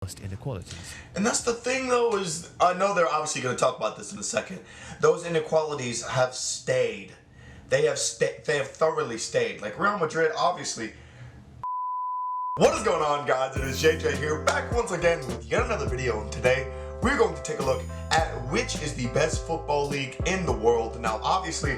inequalities. And that's the thing, though, is I know they're obviously going to talk about this in a second. Those inequalities have stayed. They have thoroughly stayed. Like Real Madrid, obviously. What is going on, guys? It is JJ here, back once again with yet another video. And today we're going to take a look at which is the best football league in the world. Now, obviously,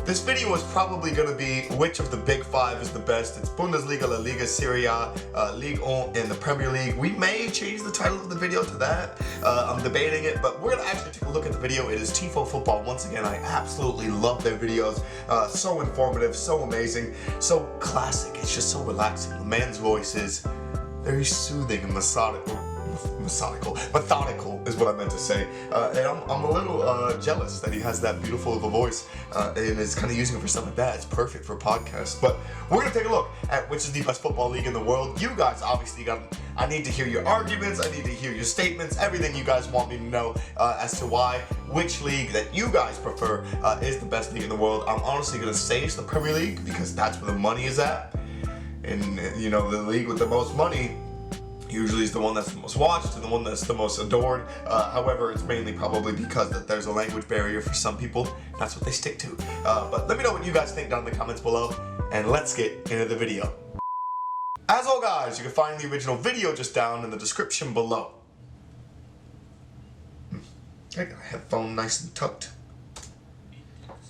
this video is probably going to be which of the big five is the best. It's Bundesliga, La Liga, Serie A, Ligue 1, and the Premier League. We may change the title of the video to that. I'm debating it, but we're going to actually take a look at the video. It is Tifo Football. Once again, I absolutely love their videos. So informative, so amazing, so classic. It's just so relaxing. The man's voice is very soothing and methodical is what I meant to say, and I'm a little jealous that he has that beautiful of a voice and is kind of using it for something like that. It's perfect for podcasts. But we're gonna take a look at which is the best football league in the world. You guys obviously I need to hear your arguments, I need to hear your statements, everything you guys want me to know as to why which league that you guys prefer is the best league in the world. I'm honestly gonna say it's the Premier League because that's where the money is at, and you know, the league with the most money usually is the one that's the most watched and the one that's the most adored. However, it's mainly probably because that there's a language barrier for some people. That's what they stick to. But let me know what you guys think down in the comments below, and let's get into the video. As always, guys, you can find the original video just down in the description below. I got a headphone nice and tucked.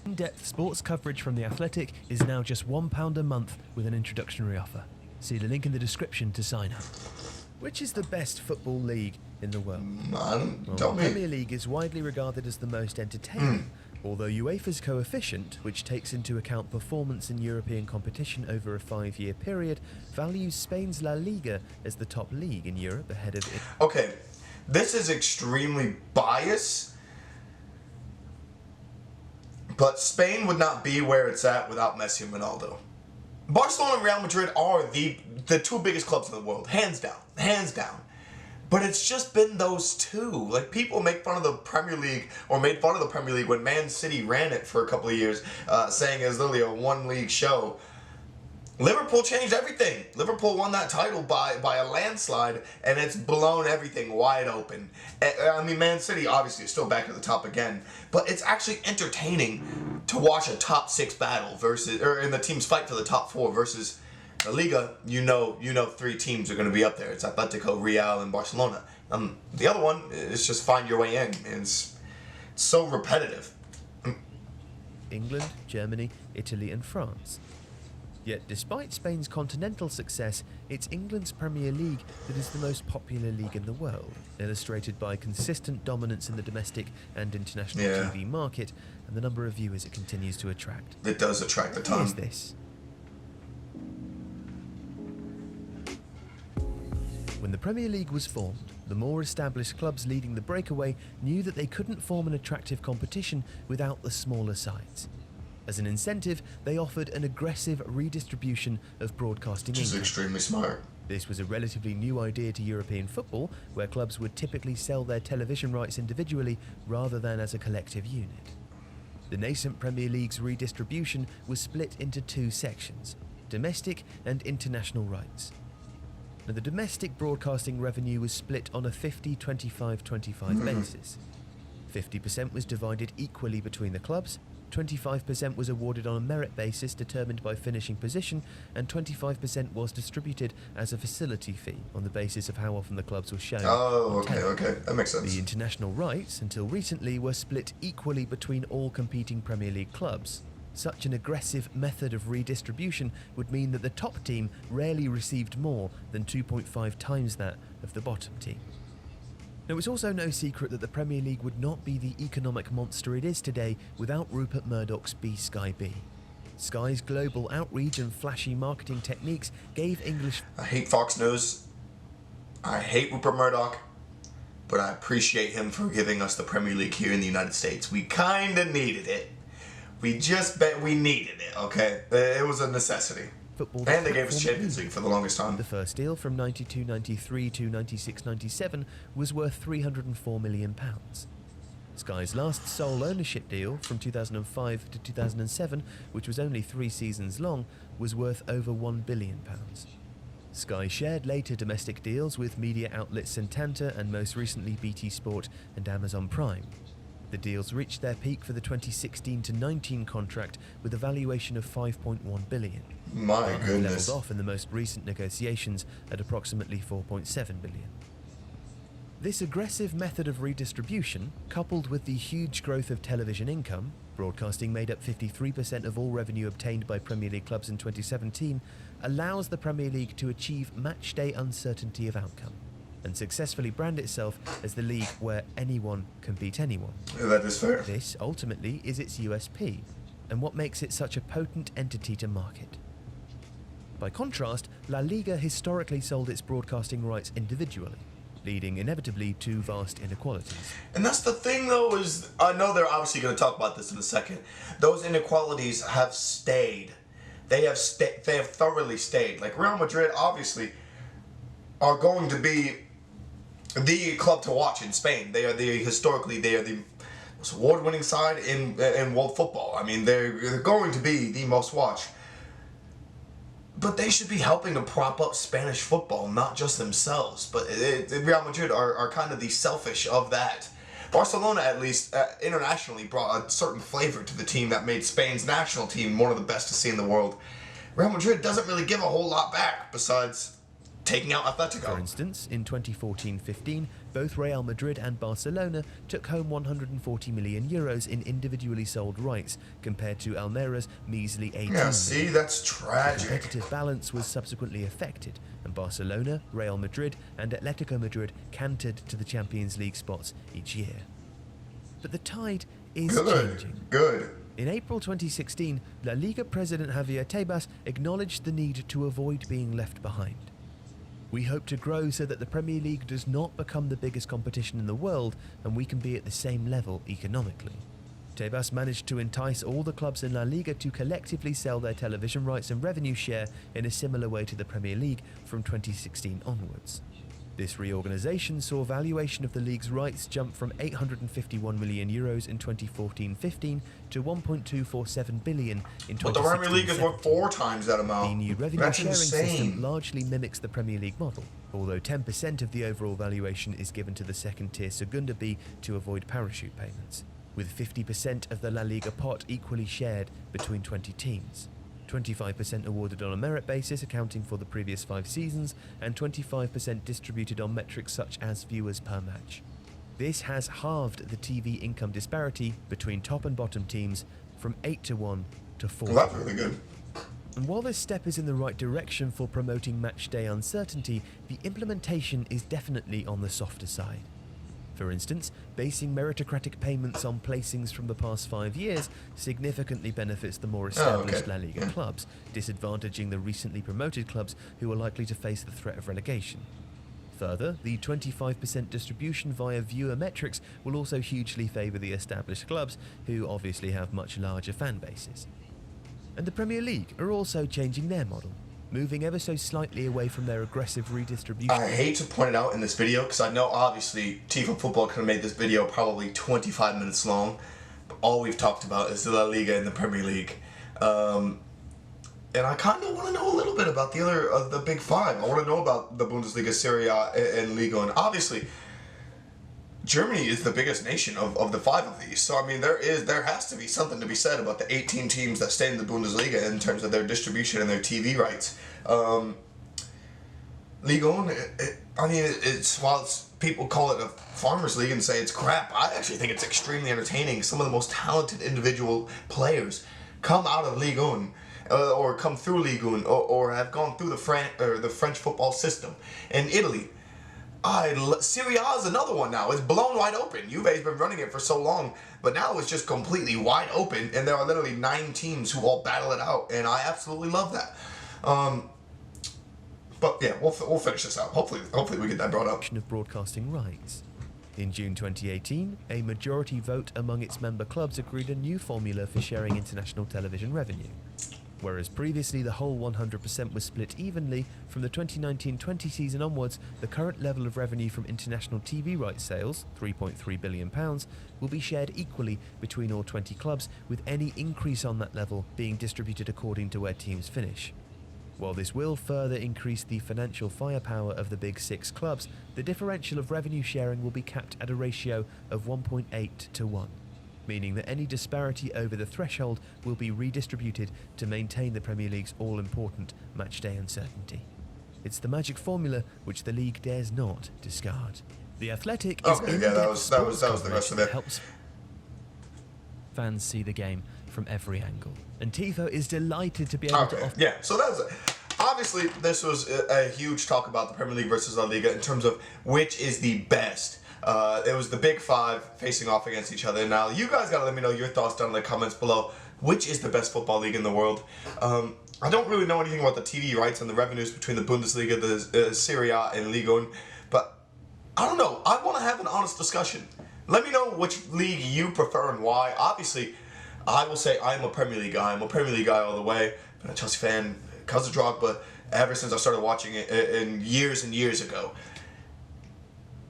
In-depth sports coverage from The Athletic is now just £1 a month with an introductory offer. See the link in the description to sign up. Which is the best football league in the world? Tell me. The Premier League is widely regarded as the most entertaining, although UEFA's coefficient, which takes into account performance in European competition over a 5-year period, values Spain's La Liga as the top league in Europe ahead of it. Okay, this is extremely biased, but Spain would not be where it's at without Messi and Ronaldo. Barcelona and Real Madrid are the two biggest clubs in the world, hands down, hands down. But it's just been those two. Like, people make fun of the Premier League, or made fun of the Premier League when Man City ran it for a couple of years, saying it was literally a one-league show. Liverpool changed everything. Liverpool won that title by a landslide, and it's blown everything wide open. I mean, Man City obviously is still back at the top again, but it's actually entertaining to watch a top 6 battle versus, or in the teams fight for the top 4 versus the Liga. You know 3 teams are going to be up there. It's Atletico, Real, and Barcelona. The other one is just find your way in, and it's so repetitive. England, Germany, Italy, and France. Yet, despite Spain's continental success, it's England's Premier League that is the most popular league in the world, illustrated by consistent dominance in the domestic and international TV market and the number of viewers it continues to attract. It does attract a ton. Why is this? When the Premier League was formed, the more established clubs leading the breakaway knew that they couldn't form an attractive competition without the smaller sides. As an incentive, they offered an aggressive redistribution of broadcasting income. Which is extremely smart. This was a relatively new idea to European football, where clubs would typically sell their television rights individually rather than as a collective unit. The nascent Premier League's redistribution was split into 2 sections: domestic and international rights. Now, the domestic broadcasting revenue was split on a 50-25-25 basis. 50% was divided equally between the clubs, 25% was awarded on a merit basis determined by finishing position, and 25% was distributed as a facility fee on the basis of how often the clubs were shown. Oh, okay, that makes sense. The international rights, until recently, were split equally between all competing Premier League clubs. Such an aggressive method of redistribution would mean that the top team rarely received more than 2.5 times that of the bottom team. Now, it's also no secret that the Premier League would not be the economic monster it is today without Rupert Murdoch's Sky B. Sky's global outreach and flashy marketing techniques gave English... I hate Fox News. I hate Rupert Murdoch. But I appreciate him for giving us the Premier League here in the United States. We kinda needed it. We needed it, okay? It was a necessity. Football and they gave us Champions League for the longest time. The first deal from 92-93 to 96-97 was worth £304 million. Sky's last sole ownership deal from 2005 to 2007, which was only 3 seasons long, was worth over £1 billion. Sky shared later domestic deals with media outlets Santander and most recently BT Sport and Amazon Prime. The deals reached their peak for the 2016-19 contract with a valuation of $5.1 billion. My goodness. Leveled off in the most recent negotiations at approximately $4.7 billion. This aggressive method of redistribution, coupled with the huge growth of television income, broadcasting made up 53% of all revenue obtained by Premier League clubs in 2017, allows the Premier League to achieve match-day uncertainty of outcome and successfully brand itself as the league where anyone can beat anyone. Yeah, that is fair. This, ultimately, is its USP, and what makes it such a potent entity to market. By contrast, La Liga historically sold its broadcasting rights individually, leading inevitably to vast inequalities. And that's the thing, though, is I know they're obviously going to talk about this in a second. Those inequalities have stayed. They have thoroughly stayed. Like Real Madrid, obviously, are going to be the club to watch in Spain. They are the most award-winning side in world football. I mean, they're going to be the most watched. But they should be helping to prop up Spanish football, not just themselves. But Real Madrid are kind of the selfish of that. Barcelona, at least, internationally brought a certain flavor to the team that made Spain's national team one of the best to see in the world. Real Madrid doesn't really give a whole lot back besides taking out Atletico. For instance, in 2014-15, both Real Madrid and Barcelona took home 140 million euros in individually sold rights, compared to Almera's measly 18 Yeah, see, that's tragic. The competitive balance was subsequently affected, and Barcelona, Real Madrid, and Atletico Madrid cantered to the Champions League spots each year. But the tide is changing. Good. In April 2016, La Liga president Javier Tebas acknowledged the need to avoid being left behind. We hope to grow so that the Premier League does not become the biggest competition in the world and we can be at the same level economically. Tebas managed to entice all the clubs in La Liga to collectively sell their television rights and revenue share in a similar way to the Premier League from 2016 onwards. This reorganisation saw valuation of the league's rights jump from €851 million in 2014-15 to $1.247 billion in 2016-17. But the Premier League is worth 4 times that amount. The new revenue That's sharing insane. system largely mimics the Premier League model, although 10% of the overall valuation is given to the second-tier Segunda B to avoid parachute payments, with 50% of the La Liga pot equally shared between 20 teams. 25% awarded on a merit basis, accounting for the previous 5 seasons, and 25% distributed on metrics such as viewers per match. This has halved the TV income disparity between top and bottom teams from 8-1 to 4. Well, that's really good. And while this step is in the right direction for promoting matchday uncertainty, the implementation is definitely on the softer side. For instance, basing meritocratic payments on placings from the past 5 years significantly benefits the more established La Liga clubs, disadvantaging the recently promoted clubs who are likely to face the threat of relegation. Further, the 25% distribution via viewer metrics will also hugely favour the established clubs, who obviously have much larger fan bases. And the Premier League are also changing their model, moving ever so slightly away from their aggressive redistribution. I hate to point it out in this video because I know obviously Tifa Football could have made this video probably 25 minutes long, but all we've talked about is the La Liga and the Premier League. And I kind of want to know a little bit about the other of the big 5. I want to know about the Bundesliga, Serie A, and Liga. And obviously, Germany is the biggest nation of the 5 of these. So I mean, there has to be something to be said about the 18 teams that stay in the Bundesliga in terms of their distribution and their TV rights. Ligue, while people call it a farmers league and say it's crap, I actually think it's extremely entertaining. Some of the most talented individual players come out of Ligue 1, or come through Ligue 1, or have gone through the French football system. In Italy, Serie A is another one now. It's blown wide open. Juve's been running it for so long, but now it's just completely wide open, and there are literally 9 teams who all battle it out, and I absolutely love that. But yeah, we'll finish this out. Hopefully we get that brought up. Of broadcasting rights. In June 2018, a majority vote among its member clubs agreed a new formula for sharing international television revenue. Whereas previously the whole 100% was split evenly, from the 2019-20 season onwards, the current level of revenue from international TV rights sales, £3.3 billion, will be shared equally between all 20 clubs, with any increase on that level being distributed according to where teams finish. While this will further increase the financial firepower of the big six clubs, the differential of revenue sharing will be capped at a ratio of 1.8 to 1, meaning that any disparity over the threshold will be redistributed to maintain the Premier League's all-important matchday uncertainty. It's the magic formula which the league dares not discard. The Athletic is that was the rest of it. Helps fans see the game from every angle, and Tifo is delighted to be able to offer. Yeah, so that was it. Obviously, this was a huge talk about the Premier League versus La Liga in terms of which is the best. It was the big five facing off against each other. Now, you guys gotta let me know your thoughts down in the comments below. Which is the best football league in the world? I don't really know anything about the TV rights and the revenues between the Bundesliga, the Serie A, and Ligue, but I don't know. I want to have an honest discussion. Let me know which league you prefer and why. Obviously, I will say I'm a Premier League guy. I'm a Premier League guy all the way. Been a Chelsea fan because of Drogba ever since I started watching it in years and years ago.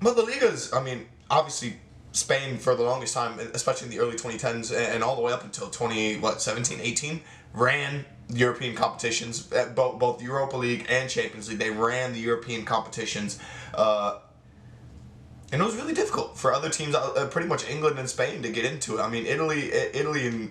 But the Ligas, I mean, obviously Spain for the longest time, especially in the early 2010s and all the way up until 17, 18, ran European competitions, both Europa League and Champions League. They ran the European competitions. And it was really difficult for other teams, pretty much England and Spain, to get into it. I mean, Italy and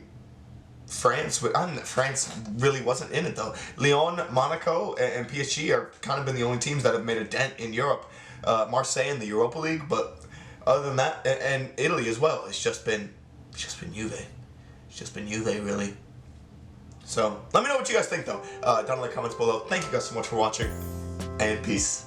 France, France really wasn't in it though. Lyon, Monaco, and PSG are kind of been the only teams that have made a dent in Europe. Marseille in the Europa League, but other than that, and Italy as well, it's just been Juve. It's just been Juve, really. So let me know what you guys think though, down in the comments below. Thank you guys so much for watching, and peace.